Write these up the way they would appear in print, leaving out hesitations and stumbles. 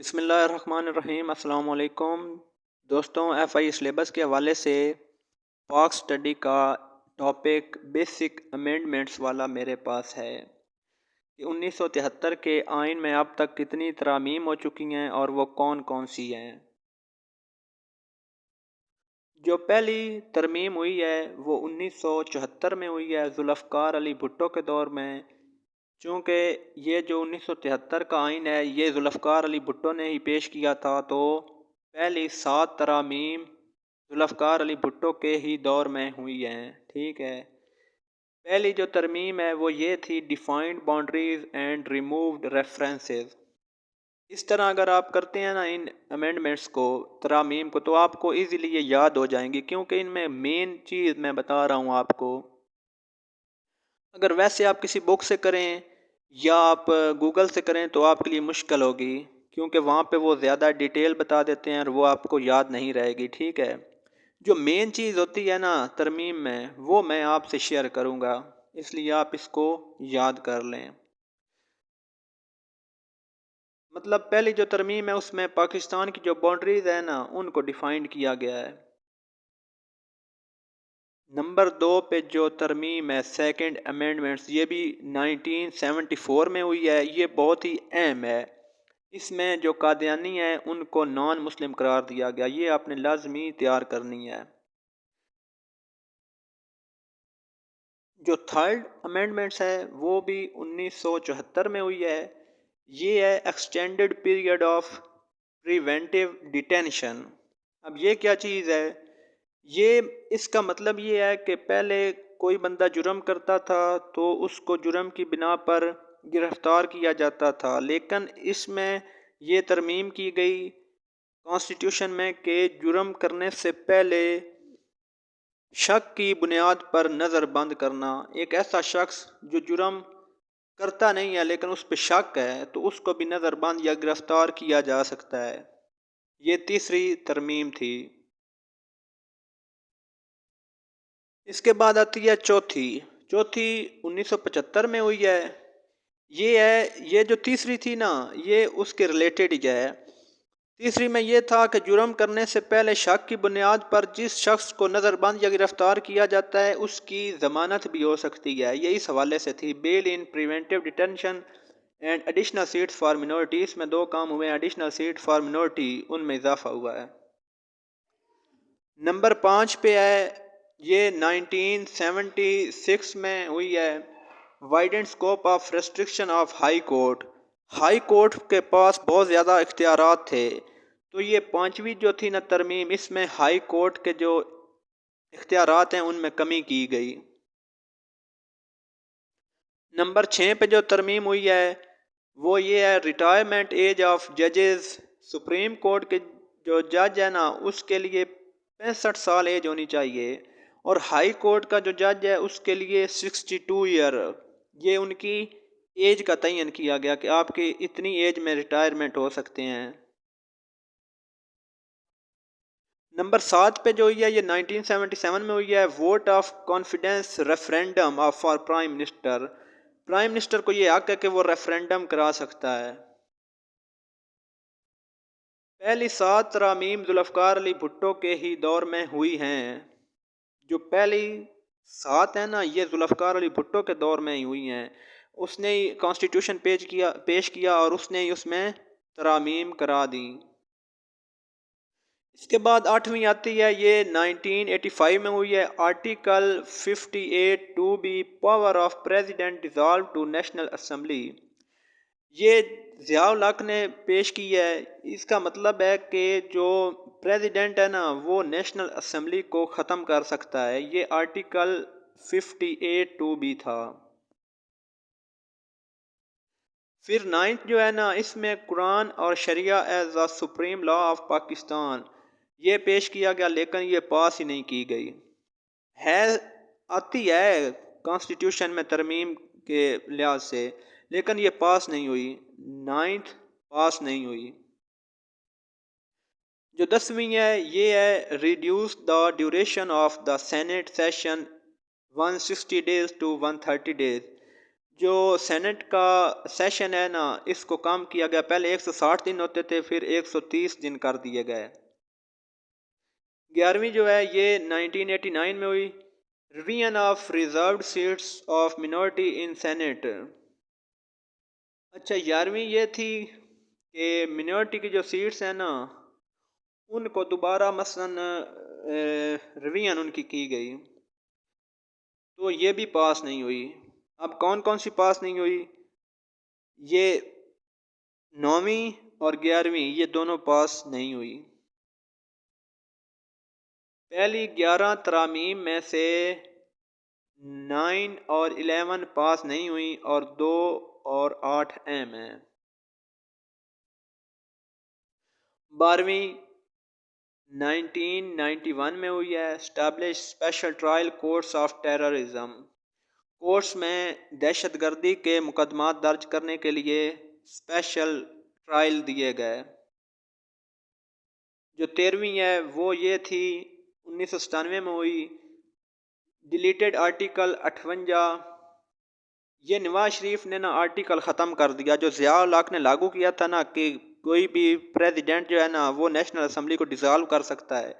बिस्मिल्लाहिर्रहमानिर्रहीम। अस्सलाम वालेकुम दोस्तों, एफआई सिलेबस के हवाले से पाक स्टडी का टॉपिक बेसिक अमेंडमेंट्स वाला मेरे पास है कि 1973 के आइन में अब तक कितनी तरामीम हो चुकी हैं और वो कौन कौन सी हैं। जो पहली तरमीम हुई है वो 1974 में हुई है, जुल्फ़िकार अली भुट्टो के दौर में। चूँकि ये जो 1973 का आइन है ये जुल्फ़िकार अली भुट्टो ने ही पेश किया था, तो पहली 7 तरामीम जुल्फ़िकार अली भुट्टो के ही दौर में हुई हैं। ठीक है, पहली जो तरमीम है वो ये थी, defined boundaries and removed references. इस तरह अगर आप करते हैं ना इन अमेंडमेंट्स को, तरामीम को, तो आपको इजीली ये याद हो जाएंगी, क्योंकि इनमें मेन चीज़ मैं बता रहा हूँ आपको। अगर वैसे आप किसी बुक से करें या आप गूगल से करें तो आपके लिए मुश्किल होगी, क्योंकि वहाँ पे वो ज़्यादा डिटेल बता देते हैं और वो आपको याद नहीं रहेगी। ठीक है, जो मेन चीज़ होती है ना तरमीम में, वो मैं आपसे शेयर करूँगा, इसलिए आप इसको याद कर लें। मतलब पहली जो तरमीम है उसमें पाकिस्तान की जो बाउंड्रीज है ना उनको डिफाइंड किया गया है। नंबर 2 पे जो तरमीम है सेकंड अमेंडमेंट्स, ये भी 1974 में हुई है। ये बहुत ही अहम है। इसमें जो कादियानी है उनको नॉन मुस्लिम करार दिया गया, ये आपने लाजमी तैयार करनी है। जो थर्ड अमेंडमेंट्स है वो भी 1974 में हुई है। ये है extended period of preventive detention. अब ये क्या चीज़ है, ये इसका मतलब ये है कि पहले कोई बंदा जुर्म करता था तो उसको जुर्म की बिना पर गिरफ्तार किया जाता था, लेकिन इसमें ये तरमीम की गई कॉन्स्टिट्यूशन में कि जुर्म करने से पहले शक की बुनियाद पर नज़र बंद करना। एक ऐसा शख्स जो जुर्म करता नहीं है लेकिन उस पर शक है तो उसको भी नज़रबंद या गिरफ्तार किया जा सकता है। ये तीसरी तरमीम थी। इसके बाद आती है चौथी। चौथी 1975 में हुई है। ये जो तीसरी थी ना, ये उसके रिलेटेड ही है। तीसरी में ये था कि जुर्म करने से पहले शक की बुनियाद पर जिस शख्स को नज़रबंद या गिरफ्तार किया जाता है उसकी ज़मानत भी हो सकती है। ये इस हवाले से थी, bail in preventive detention and additional seats for minority. इसमें दो काम हुए हैं, एडिशनल सीट फॉर मिनोरिटी उनमें इजाफा हुआ है। नंबर 5 पे है, ये 1976 में हुई है, widened scope of restriction of high court. High court के पास बहुत ज़्यादा इख्तियारात थे, तो ये पांचवी जो थी ना तरमीम, इसमें हाई कोर्ट के जो इख्तियारात हैं उनमें कमी की गई। नंबर 6 पे जो तरमीम हुई है वो ये है, रिटायरमेंट एज ऑफ जजेस। सुप्रीम कोर्ट के जो जज है ना उसके लिए 65 साल एज होनी चाहिए, और हाई कोर्ट का जो जज है उसके लिए 62 ईयर। ये उनकी एज का तयन किया गया कि आपकी इतनी एज में रिटायरमेंट हो सकते हैं। नंबर 7 पे जो हुई है ये 1977 में हुई है, vote of confidence referendum of for prime minister. Prime minister को ये हक है कि वो रेफरेंडम करा सकता है। पहली 7 तरामीम जुल्फ़िकार अली भुट्टो के ही दौर में हुई हैं। जो पहली 7 है ना ये जुल्फ़िकार अली भुट्टो के दौर में ही हुई हैं। उसने ही कॉन्स्टिट्यूशन पेश किया और उसने ही उसमें तरामीम करा दी। इसके बाद 8वीं आती है, ये 1985 में हुई है, article 58 two B power of president dissolve to national assembly. ये ज़ियाउल हक ने पेश की है। इसका मतलब है कि जो प्रेसिडेंट है ना वो नेशनल असम्बली को ख़त्म कर सकता है। ये आर्टिकल 58 टू बी था। फिर नाइन्थ जो है ना, इसमें कुरान और sharia as the supreme law of Pakistan ये पेश किया गया, लेकिन ये पास ही नहीं की गई है। आती है कॉन्स्टिट्यूशन में तरमीम के लिहाज से, लेकिन ये पास नहीं हुई। नाइन्थ पास नहीं हुई। जो 10वीं है ये है, reduce the duration of the senate session 160 days to 130 days. जो सेनेट का सेशन है ना, इसको कम किया गया। पहले 160 दिन होते थे, फिर 130 दिन कर दिए गए। 11वीं जो है ये 1989 में हुई। Revision of reserved seats of minority in senate. अच्छा, 11वीं ये थी कि मिनॉरिटी की जो सीट्स हैं ना, उनको दोबारा मसलन रिवीजन उनकी की गई, तो ये भी पास नहीं हुई। अब कौन कौन सी पास नहीं हुई? ये 9वीं और 11वीं ये दोनों पास नहीं हुई। पहली 11 तरामीम में से 9 और 11 पास नहीं हुई और 2 और 8 अहम हैं। 12वीं 1991 में हुई है। Establish special trial courts of terrorism. Courts में दहशतगर्दी के मुकदमात दर्ज करने के लिए स्पेशल ट्रायल दिए गए। जो 13वीं है वो ये थी 1997 में हुई। Deleted article 58। ये नवाज शरीफ ने ना आर्टिकल ख़त्म कर दिया जो ज़िया-उल हक ने लागू किया था ना, कि कोई भी प्रेसिडेंट जो है ना वो नेशनल असम्बली को डिसॉल्व कर सकता है।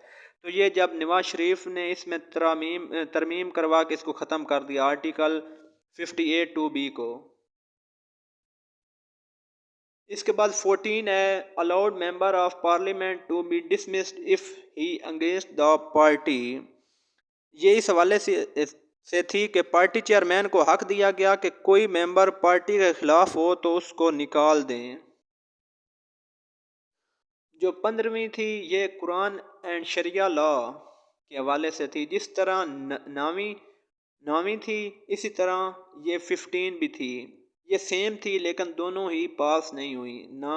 तो ये जब नवाज शरीफ ने इसमें तरमीम करवा के इसको ख़त्म कर दिया, आर्टिकल 58(2)(b) को। इसके बाद 14 है, allowed member of parliament to be dismissed if he against the party. ये इस हवाले से थी कि पार्टी चेयरमैन को हक दिया गया कि कोई मेंबर पार्टी के खिलाफ हो तो उसको निकाल दें। जो 15वीं थी ये कुरान एंड शरिया लॉ के हवाले से थी। जिस तरह 9वीं थी, इसी तरह ये 15 भी थी। ये सेम थी, लेकिन दोनों ही पास नहीं हुई। ना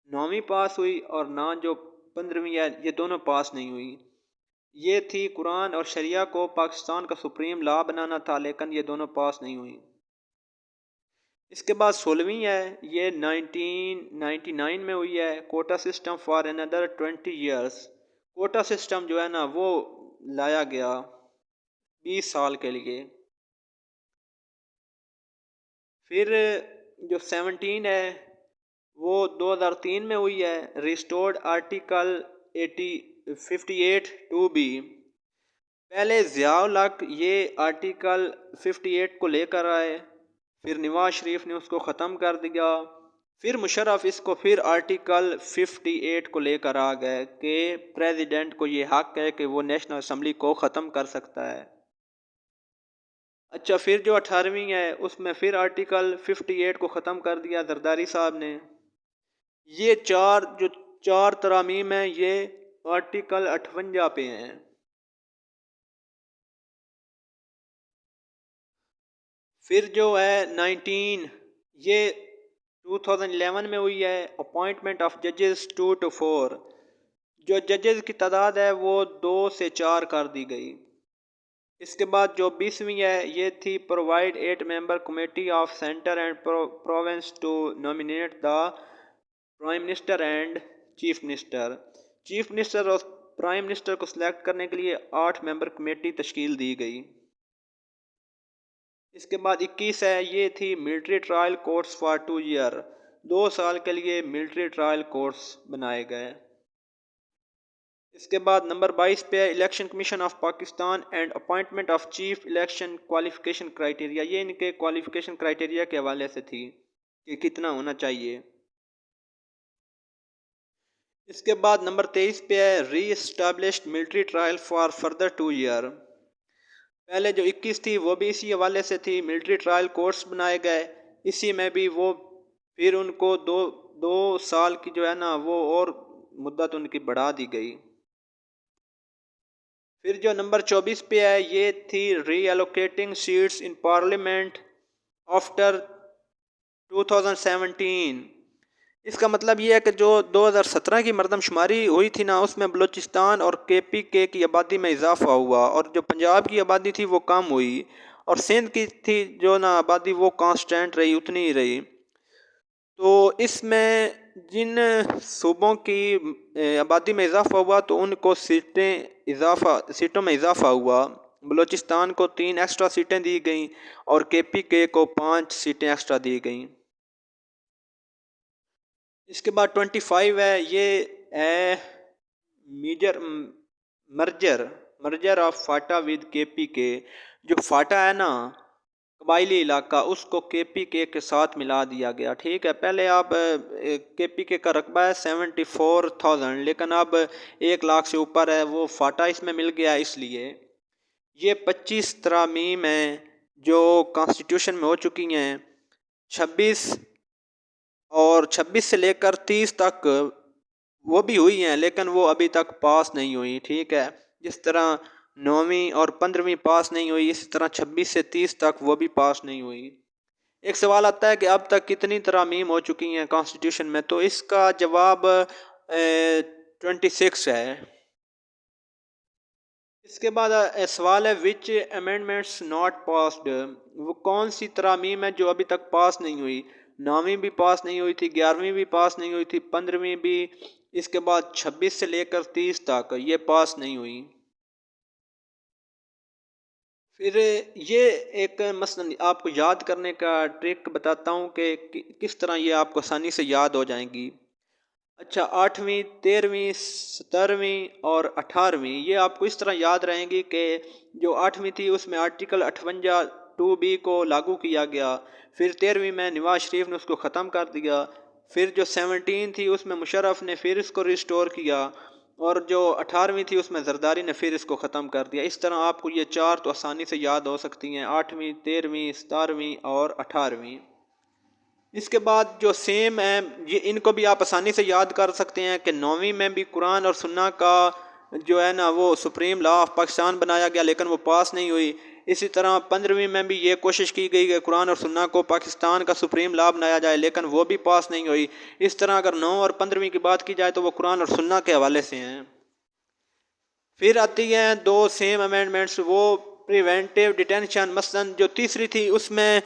9वीं पास हुई और ना जो 15वीं है, ये दोनों पास नहीं हुई। ये थी कुरान और शरिया को पाकिस्तान का सुप्रीम लॉ बनाना था, लेकिन ये दोनों पास नहीं हुई। इसके बाद 16वीं है, ये 1999 में हुई है। Quota system for another 20 years. Quota system जो है ना वो लाया गया 20 साल के लिए। फिर जो 17 है वो 2003 में हुई है। Restored article 58(2)(b)। पहले ज़िया-उल हक ये आर्टिकल 58 को लेकर आए, फिर नवाज शरीफ ने उसको ख़त्म कर दिया, फिर मुशर्रफ इसको फिर आर्टिकल 58 को लेकर आ गए कि प्रेसिडेंट को ये हक है कि वो नेशनल असम्बली को ख़त्म कर सकता है। अच्छा, फिर जो 18वीं है उसमें फिर आर्टिकल 58 को ख़त्म कर दिया जरदारी साहब ने। ये चार तरामीम हैं, ये आर्टिकल 58 पे हैं। फिर जो है 19 ये 2011 में हुई है। अपॉइंटमेंट ऑफ जजेस 2 to 4। जो जजेस की तादाद है वो 2 से 4 कर दी गई। इसके बाद जो 20वीं है ये थी provide 8 member committee of centre and province to nominate the prime minister and chief minister. Chief minister और प्राइम मिनिस्टर को सिलेक्ट करने के लिए 8 मेंबर कमेटी तश्कील दी गई। इसके बाद 21 है, ये थी military trial courts for 2 year. 2 साल के लिए मिलिट्री ट्रायल कोर्ट्स बनाए गए। इसके बाद नंबर 22 पे है election commission of Pakistan and appointment of chief election qualification criteria. ये इनके क्वालिफिकेशन क्राइटेरिया के हवाले से थी कि कितना होना चाहिए। इसके बाद नंबर 23 पे है री established military trial for further 2 year. पहले जो 21 थी वो भी इसी हवाले से थी, मिलिट्री ट्रायल कोर्स बनाए गए। इसी में भी वो फिर उनको दो साल की जो है ना वो और मुद्दत उनकी बढ़ा दी गई। फिर जो नंबर 24 पे है ये थी री allocating seats in parliament after 2017। इसका मतलब ये है कि जो 2017 की मरदमशुमारी हुई थी ना, उसमें बलूचिस्तान और KPK की आबादी में इजाफा हुआ और जो पंजाब की आबादी थी वो कम हुई और सिंध की थी जो ना आबादी वो कांस्टेंट रही, उतनी ही रही। तो इसमें जिन सूबों की आबादी में इजाफा हुआ तो उनको सीटों में इजाफा हुआ। बलूचिस्तान को 3 एक्स्ट्रा सीटें दी गईं और KPK को 5 सीटें एक्स्ट्रा दी गईं। इसके बाद 25 है, ये है major merger merger of FATA with KPK। जो फाटा है ना कबायली इलाका, उसको KPK के साथ मिला दिया गया। ठीक है, पहले आप KPK का रकबा है 74,000, लेकिन अब 1 लाख से ऊपर है, वो फाटा इसमें मिल गया। इसलिए ये 25 तरामीम हैं जो कॉन्स्टिट्यूशन में हो चुकी हैं। 26 और 26 से लेकर 30 तक वो भी हुई हैं, लेकिन वो अभी तक पास नहीं हुई। ठीक है, जिस तरह 9वीं और 15वीं पास नहीं हुई, इसी तरह 26 से 30 तक वो भी पास नहीं हुई। एक सवाल आता है कि अब तक कितनी तरामीम हो चुकी हैं कॉन्स्टिट्यूशन में, तो इसका जवाब 26 है। इसके बाद सवाल है विच अमेंडमेंट्स नॉट पास्ड। वो कौन सी तरामीम है जो अभी तक पास नहीं हुई। 9वीं भी पास नहीं हुई थी, 11वीं भी पास नहीं हुई थी, 15वीं भी, इसके बाद 26 से लेकर 30 तक ये पास नहीं हुई। फिर ये एक मसलन आपको याद करने का ट्रिक बताता हूँ कि किस तरह ये आपको आसानी से याद हो जाएंगी। अच्छा, 8वीं, 13वीं, 17वीं और 18वीं ये आपको इस तरह याद रहेंगी कि जो 8वीं थी उसमें आर्टिकल 58 2B को लागू किया गया। फिर 13वीं में नवाज शरीफ ने उसको ख़त्म कर दिया। फिर जो 17 थी उसमें मुशर्रफ ने फिर इसको रिस्टोर किया, और जो 18वीं थी उसमें जरदारी ने फिर इसको ख़त्म कर दिया। इस तरह आपको ये 4 तो आसानी से याद हो सकती हैं, 8वीं, 13वीं, 17वीं और 18वीं। इसके बाद जो सेम है, ये इनको भी आप आसानी से याद कर सकते हैं कि 9वीं में भी कुरान और सुन्ना का जो है ना वो सुप्रीम लॉ ऑफ पाकिस्तान बनाया गया, लेकिन वो पास नहीं हुई। इसी तरह 15वीं में भी ये कोशिश की गई कि कुरान और सुन्ना को पाकिस्तान का सुप्रीम लॉ बनाया जाए, लेकिन वो भी पास नहीं हुई। इस तरह अगर 9 और 15वीं की बात की जाए तो वो कुरान और सुन्ना के हवाले से हैं। फिर आती हैं 2 सेम अमेंडमेंट्स, वो प्रिवेंटिव डिटेंशन। मसलन जो तीसरी थी उसमें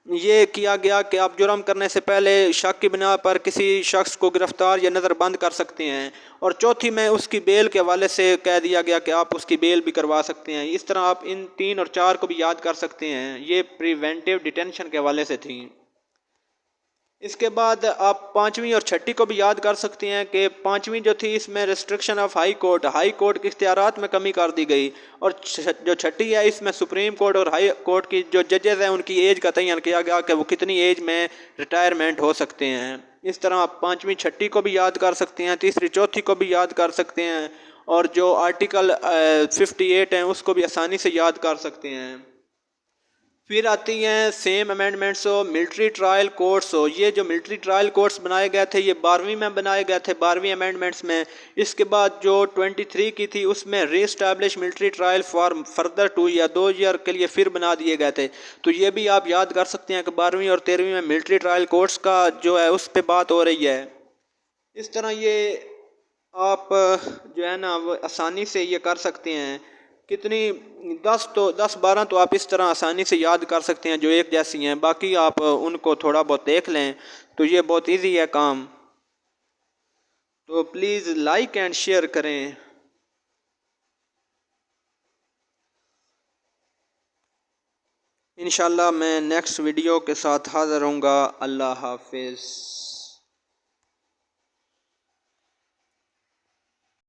ये किया गया कि आप जुर्म करने से पहले शक की बिना पर किसी शख्स को गिरफ्तार या नज़रबंद कर सकते हैं, और चौथी में उसकी बेल के हवाले से कह दिया गया कि आप उसकी बेल भी करवा सकते हैं। इस तरह आप इन 3 और 4 को भी याद कर सकते हैं, ये प्रिवेंटिव डिटेंशन के हवाले से थी। इसके बाद आप 5वीं और 6ठी को भी याद कर सकते हैं कि 5वीं जो थी इसमें रिस्ट्रिक्शन ऑफ हाई कोर्ट के इख्तियारात में कमी कर दी गई, और जो 6ठी है इसमें सुप्रीम कोर्ट और हाई कोर्ट की जो जजेज़ हैं उनकी एज का तयन किया गया कि वो कितनी एज में रिटायरमेंट हो सकते हैं। इस तरह आप 5वीं 6ठी को भी याद कर सकते हैं, तीसरी चौथी को भी याद कर सकते हैं, और जो आर्टिकल 58 हैं उसको भी आसानी से याद कर सकते हैं। फिर आती हैं सेम अमेंडमेंट्स हो मिलिट्री ट्रायल कोर्ट्स हो। ये जो मिलिट्री ट्रायल कोर्ट्स बनाए गए थे ये 12वीं में बनाए गए थे, 12वीं अमेंडमेंट्स में। इसके बाद जो 23 की थी उसमें re-establish military trial for further 2 या 2 ईयर के लिए फिर बना दिए गए थे। तो ये भी आप याद कर सकते हैं कि 12वीं और 13वीं में मिलिट्री ट्रायल कोर्ट्स का जो है उस पर बात हो रही है। इस तरह ये आप जो है ना वो आसानी से ये कर सकते हैं। कितनी 10 12 तो आप इस तरह आसानी से याद कर सकते हैं जो एक जैसी हैं, बाकी आप उनको थोड़ा बहुत देख लें तो ये बहुत इजी है काम। तो प्लीज़ लाइक एंड शेयर करें। इंशाल्लाह मैं नेक्स्ट वीडियो के साथ हाज़िर होऊंगा। अल्लाह हाफिज़।